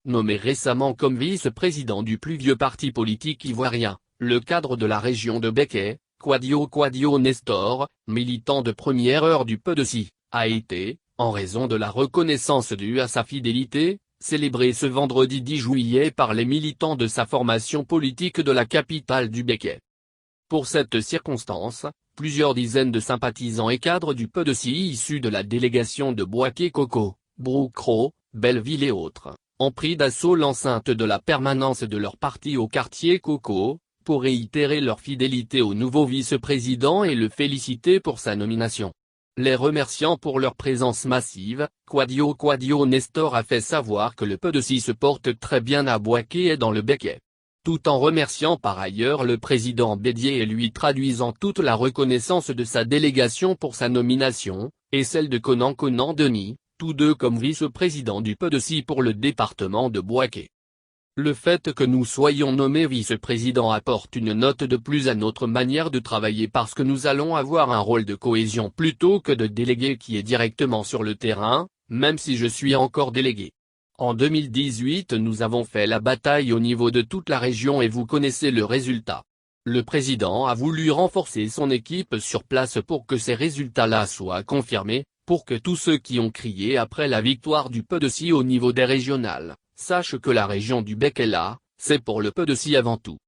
nommé récemment comme vice-président du plus vieux parti politique ivoirien, le cadre de la région de Békay, Kouadio Nestor, militant de première heure du PDC, a été, en raison de la reconnaissance due à sa fidélité, célébré ce vendredi 10 juillet par les militants de sa formation politique de la capitale du Békay. Pour cette circonstance, plusieurs dizaines de sympathisants et cadres du PDC issus de la délégation de Bouaké Koko, Broukro, Belleville et autres, ont pris d'assaut l'enceinte de la permanence de leur parti au quartier Koko, pour réitérer leur fidélité au nouveau vice-président et le féliciter pour sa nomination. Les remerciant pour leur présence massive, Kouadio Nestor a fait savoir que le PDC se porte très bien à Bouaké et dans le Békay. Tout en remerciant par ailleurs le président Bédié et lui traduisant toute la reconnaissance de sa délégation pour sa nomination, et celle de Konan Denis, tous deux comme vice-président du PDC pour le département de Bouaké. Le fait que nous soyons nommés vice-président apporte une note de plus à notre manière de travailler parce que nous allons avoir un rôle de cohésion plutôt que de délégué qui est directement sur le terrain, même si je suis encore délégué. En 2018 nous avons fait la bataille au niveau de toute la région et vous connaissez le résultat. Le président a voulu renforcer son équipe sur place pour que ces résultats-là soient confirmés, pour que tous ceux qui ont crié après la victoire du PDC au niveau des régionales, sachent que la région du Békay là, c'est pour le PDC avant tout.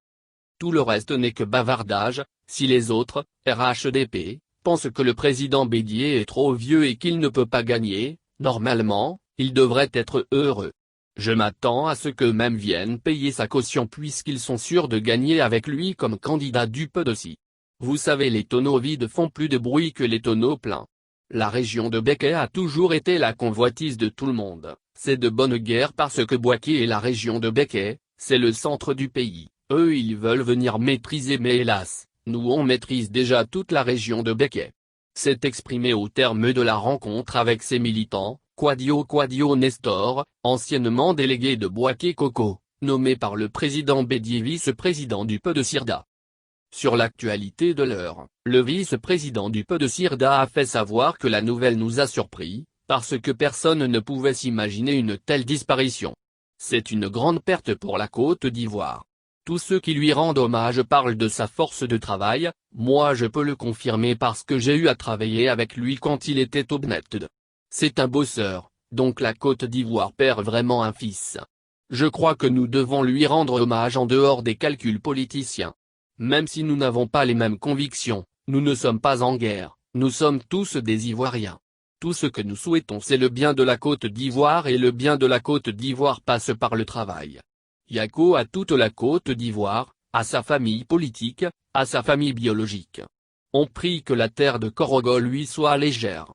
Tout le reste n'est que bavardage, si les autres, RHDP, pensent que le président Bédié est trop vieux et qu'il ne peut pas gagner, normalement, il devrait être heureux. Je m'attends à ce qu'eux-mêmes viennent payer sa caution puisqu'ils sont sûrs de gagner avec lui comme candidat du PDC. Vous savez les tonneaux vides font plus de bruit que les tonneaux pleins. La région de Békay a toujours été la convoitise de tout le monde, c'est de bonne guerre parce que Bouaké et la région de Békay, c'est le centre du pays, eux ils veulent venir maîtriser mais hélas, nous on maîtrise déjà toute la région de Békay. C'est exprimé au terme de la rencontre avec ses militants, Kouadio Nestor, anciennement délégué de Bouaké Koko, nommé par le président Bédié vice-président du PDC. Sur l'actualité de l'heure, le vice-président du PDC a fait savoir que la nouvelle nous a surpris, parce que personne ne pouvait s'imaginer une telle disparition. C'est une grande perte pour la Côte d'Ivoire. Tous ceux qui lui rendent hommage parlent de sa force de travail, moi je peux le confirmer parce que j'ai eu à travailler avec lui quand il était au BNED. C'est un bosseur, donc la Côte d'Ivoire perd vraiment un fils. Je crois que nous devons lui rendre hommage en dehors des calculs politiciens. Même si nous n'avons pas les mêmes convictions, nous ne sommes pas en guerre, nous sommes tous des Ivoiriens. Tout ce que nous souhaitons c'est le bien de la Côte d'Ivoire et le bien de la Côte d'Ivoire passe par le travail. Yako à toute la Côte d'Ivoire, à sa famille politique, à sa famille biologique. On prie que la terre de Korogo lui soit légère.